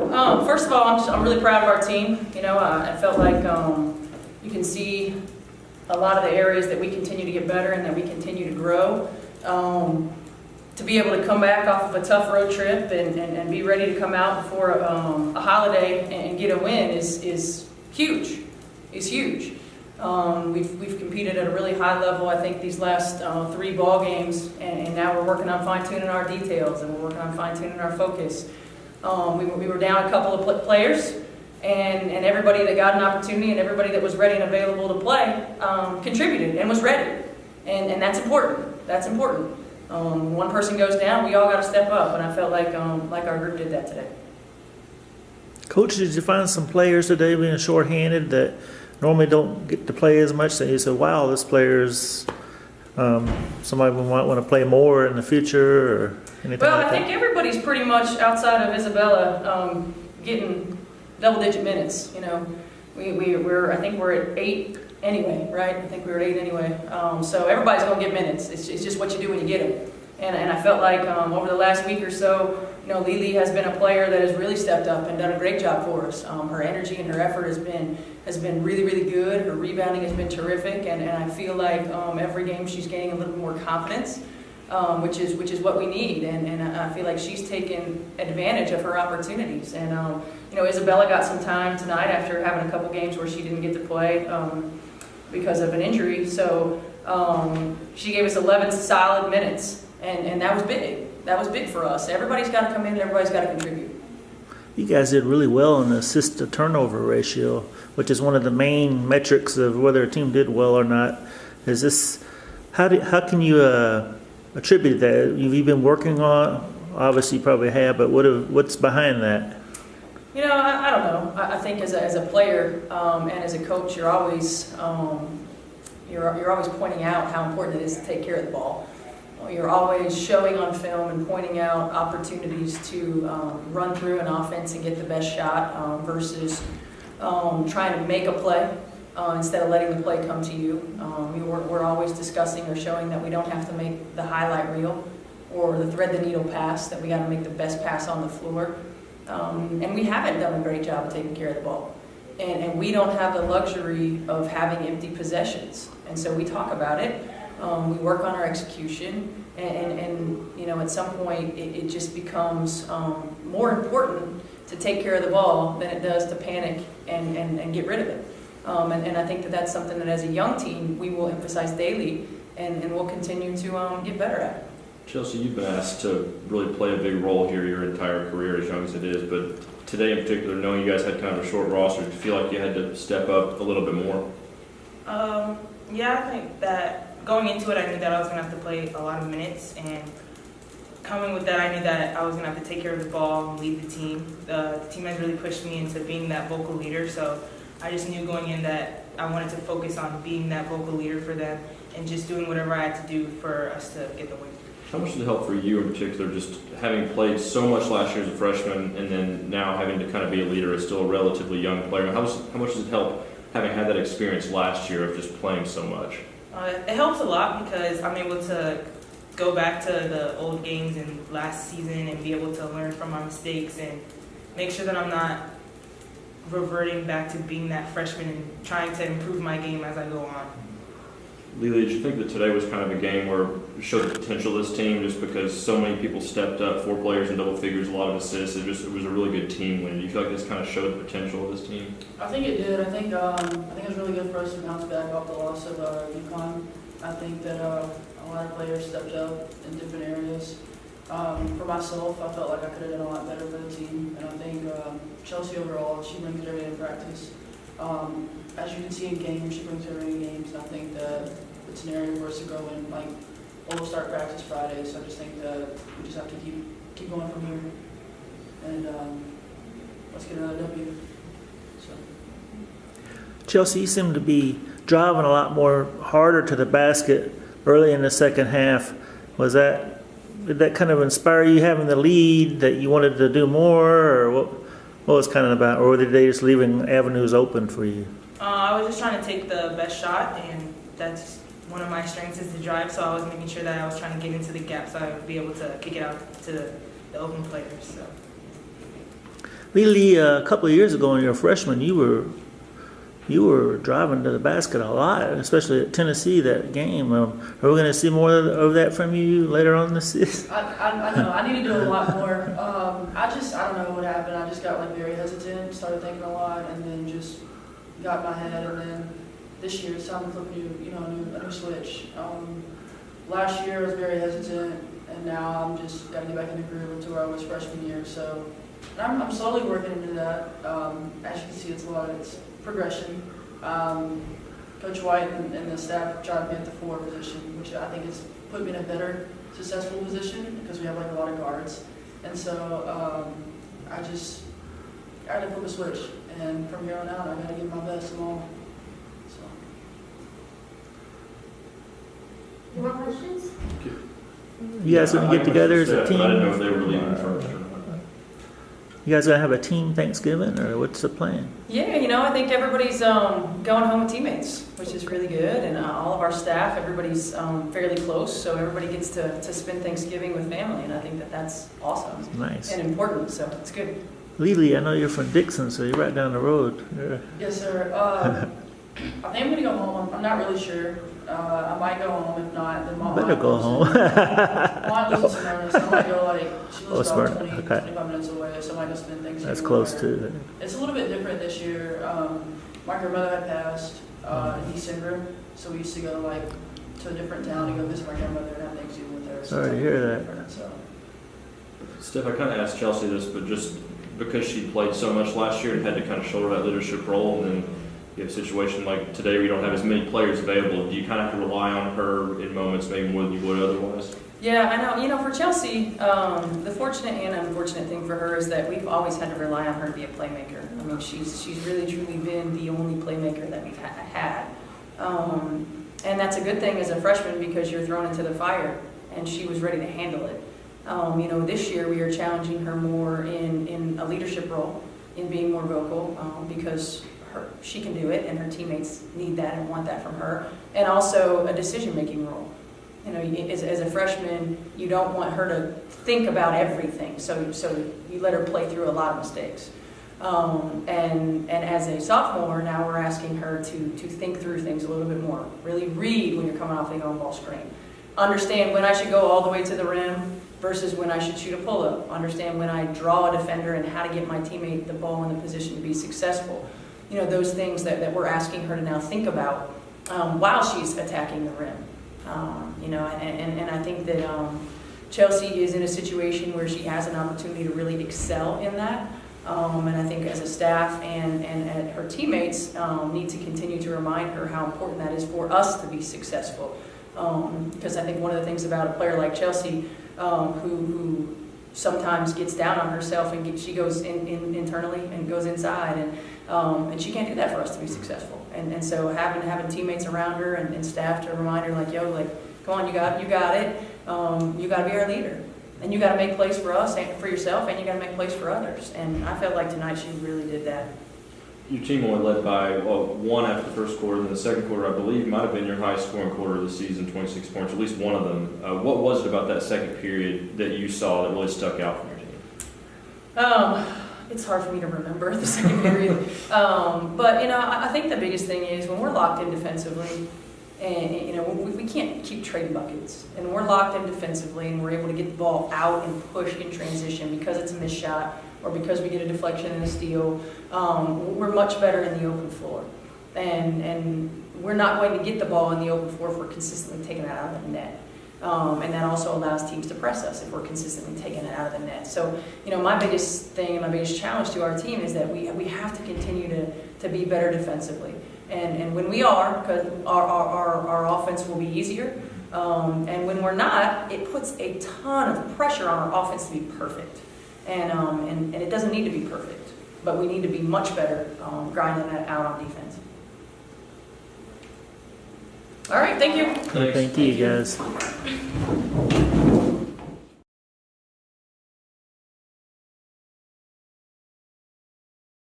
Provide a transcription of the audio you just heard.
First of all, I'm really proud of our team. I felt like you can see a lot of the areas that we continue to get better and that we continue to grow. To be able to come back off of a tough road trip and be ready to come out before a holiday and get a win is huge. It's huge. We've competed at a really high level, I think, these last 3 ball games, and now we're working on fine-tuning our details and we're working on fine-tuning our focus. We were down a couple of players, and everybody that got an opportunity and everybody that was ready and available to play contributed and was ready, and that's important. That's important. One person goes down, we all got to step up, and I felt like our group did that today. Coach, did you find some players today being shorthanded that normally don't get to play as much? That you said, wow, this player's somebody we might want to play more in the future, or anything Well, like I think everybody's pretty much outside of Isabella getting double-digit minutes. I think we're at 8 anyway, right? I think we were at 8 anyway. So everybody's going to get minutes. It's just what you do when you get them. And I felt like over the last week or so, Lealea has been a player that has really stepped up and done a great job for us. Her energy and her effort has been really, really good. Her rebounding has been terrific, and I feel like every game she's gaining a little more confidence, which is what we need. And I feel like she's taken advantage of her opportunities. And Isabella got some time tonight after having a couple games where she didn't get to play because of an injury. So she gave us 11 solid minutes. And that was big. That was big for us. Everybody's got to come in and everybody's got to contribute. You guys did really well in the assist to turnover ratio, which is one of the main metrics of whether a team did well or not. Is this how can you attribute that? Have you been working on? Obviously, you probably have, but what's behind that? I don't know. I think as a player and as a coach, you're always pointing out how important it is to take care of the ball. You're always showing on film and pointing out opportunities to run through an offense and get the best shot versus trying to make a play instead of letting the play come to you. We're always discussing or showing that we don't have to make the highlight reel or the thread the needle pass, that we got to make the best pass on the floor. And we haven't done a great job of taking care of the ball. And we don't have the luxury of having empty possessions. And so we talk about it. We work on our execution, and at some point it just becomes more important to take care of the ball than it does to panic and get rid of it. And I think that's something that as a young team we will emphasize daily, and we'll continue to get better at. Chelsie, you've been asked to really play a big role here your entire career, as young as it is, but today in particular, knowing you guys had kind of a short roster, do you feel like you had to step up a little bit more? Yeah, I think that going into it, I knew that I was going to have to play a lot of minutes, and coming with that, I knew that I was going to have to take care of the ball and lead the team. The team has really pushed me into being that vocal leader, so I just knew going in that I wanted to focus on being that vocal leader for them and just doing whatever I had to do for us to get the win. How much did it help for you in particular, just having played so much last year as a freshman and then now having to kind of be a leader as still a relatively young player? How much does it help having had that experience last year of just playing so much? It helps a lot because I'm able to go back to the old games and last season and be able to learn from my mistakes and make sure that I'm not reverting back to being that freshman and trying to improve my game as I go on. Lealea, did you think that today was kind of a game where it showed the potential of this team just because so many people stepped up, 4 players in double figures, a lot of assists, it was a really good team win? Do you feel like this kind of showed the potential of this team? I think it did. I think it was really good for us to bounce back off the loss of UConn. I think that a lot of players stepped up in different areas. For myself, I felt like I could have done a lot better for the team, and I think Chelsie overall, she brings it every day in practice. As you can see in games, she brings it every day in games, and I think that it's an area for us to grow in. Like, we'll start practice Friday, so I just think that we just have to keep going from here, and let's get another W. So. Chelsie, you seem to be driving a lot more harder to the basket early in the second half. Did that kind of inspire you, having the lead, that you wanted to do more, or what was kind of about, or were they just leaving avenues open for you? I was just trying to take the best shot, and that's one of my strengths is to drive, so I was making sure that I was trying to get into the gap so I would be able to kick it out to the open players. So. Lealea, a couple of years ago when you were a freshman, you were driving to the basket a lot, especially at Tennessee, that game. Are we going to see more of that from you later on this season? I know. I need to do a lot more. I don't know what happened. I just got like very hesitant, started thinking a lot, and then just got in my head. And then this year it's time to flip a new switch. Last year I was very hesitant, and now I'm just got to get back in the groove into where I was freshman year. So I'm slowly working into that. As you can see, it's progression. Coach White and the staff try to be at the 4 position, which I think has put me in a better, successful position because we have like a lot of guards. And so I got to flip a switch, and from here on out, I got to give my best and all. So. Any more questions? You guys going to get together as a I didn't know if team? they were leaving first or not. You guys going to have a team Thanksgiving, or what's the plan? Yeah, I think everybody's going home with teammates, which is really good, and all of our staff, everybody's fairly close, so everybody gets to spend Thanksgiving with family, and I think that's awesome Nice. and important, so it's good. Lealea, I know you're from Dixon, so you're right down the road. Yeah. Yes, sir. I think I'm going to go home. I'm not really sure. I might go home. If not, then Mom Better go home. Mom lives in Smyrna, so I might go she lives about Smyrna, 20, okay. 25 minutes away, so I might go spend Thanksgiving. That's with close her. too. It's a little bit different this year. My grandmother had passed in December, so we used to go to a different town to go visit my grandmother and have Thanksgiving with her. Sorry to hear that. Different, so. Steph, I kind of asked Chelsie this, but just because she played so much last year and had to kind of shoulder that leadership role, and then you have a situation like today where you don't have as many players available, do you kind of have to rely on her in moments maybe more than you would otherwise? Yeah, I know. For Chelsie, the fortunate and unfortunate thing for her is that we've always had to rely on her to be a playmaker. I mean, she's really truly been the only playmaker that we've had. And that's a good thing as a freshman because you're thrown into the fire, and she was ready to handle it. This year we are challenging her more in a leadership role, in being more vocal, because she can do it, and her teammates need that and want that from her, and also a decision-making role. As a freshman, you don't want her to think about everything, so you let her play through a lot of mistakes. And as a sophomore, now we're asking her to think through things a little bit more, really read when you're coming off the on-ball screen. Understand when I should go all the way to the rim versus when I should shoot a pull-up. Understand when I draw a defender and how to get my teammate the ball in the position to be successful. Those things that we're asking her to now think about while she's attacking the rim. And I think that Chelsie is in a situation where she has an opportunity to really excel in that. And I think as a staff and her teammates need to continue to remind her how important that is for us to be successful. Because I think one of the things about a player like Chelsie, who sometimes gets down on herself and she goes internally and goes inside, and she can't do that for us to be successful. And so having teammates around her and staff to remind her, come on, you got it. You got to be our leader, and you got to make plays for us and for yourself, and you got to make plays for others. And I felt like tonight she really did that. Your team only led by one after the first quarter, and then the second quarter, I believe, might have been your highest scoring quarter of the season, 26 points, at least one of them. What was it about that second period that you saw that really stuck out from your team? It's hard for me to remember the second period. But, I think the biggest thing is when we're locked in defensively, and, we can't keep trading buckets. And we're locked in defensively, and we're able to get the ball out and push in transition because it's a missed shot or because we get a deflection and a steal. We're much better in the open floor. And we're not going to get the ball in the open floor if we're consistently taking it out of the net. And that also allows teams to press us if we're consistently taking it out of the net. So, my biggest thing and my biggest challenge to our team is that we have to continue to be better defensively. And when we are, because our offense will be easier. And when we're not, it puts a ton of pressure on our offense to be perfect. And it doesn't need to be perfect, but we need to be much better grinding that out on defense. All right, thank you. Thanks. Thank you, guys.